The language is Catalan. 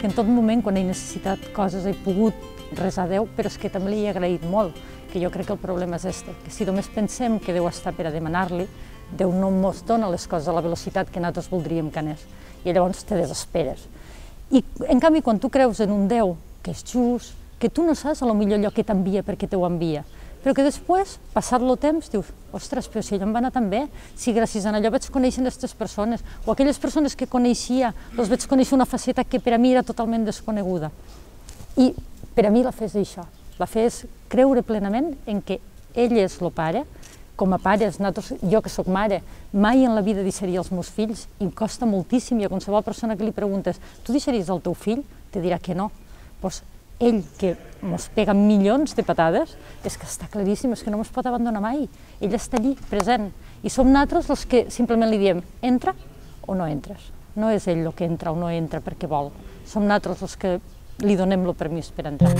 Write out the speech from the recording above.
que en tot moment, quan he necessitat coses, he pogut resar a Déu, però és que també li he agraït molt, que jo crec que el problema és este, que si només pensem que Déu està per a demanar-li, Déu no ens dona les coses a la velocitat que nosaltres voldríem que anés, i llavors te desesperes. I en canvi, quan tu creus en un Déu que és just, que tu no saps a lo millor allò que t'envia perquè te ho envia, però que després, passat el temps, dius, ostres, però si allò em va anar tan bé, si gràcies a allò vaig conèixer aquestes persones, o aquelles persones que coneixia, els vaig conèixer una faceta que per a mi era totalment desconeguda. I per a mi la fe és això, la fe és creure plenament en que ell és el pare, com a pares, jo que sóc mare, mai en la vida deixaria els meus fills, i em costa moltíssim, i a qualsevol persona que li preguntes, tu deixaries el teu fill? Te dirà que no. Doncs ell, que ens pega milions de patades, és que està claríssim, és que no ens pot abandonar mai. Ell està allí, present. I som nosaltres els que simplement li diem, entra o no entres. No és ell el que entra o no entra perquè vol. Som nosaltres els que li donem el permís per entrar.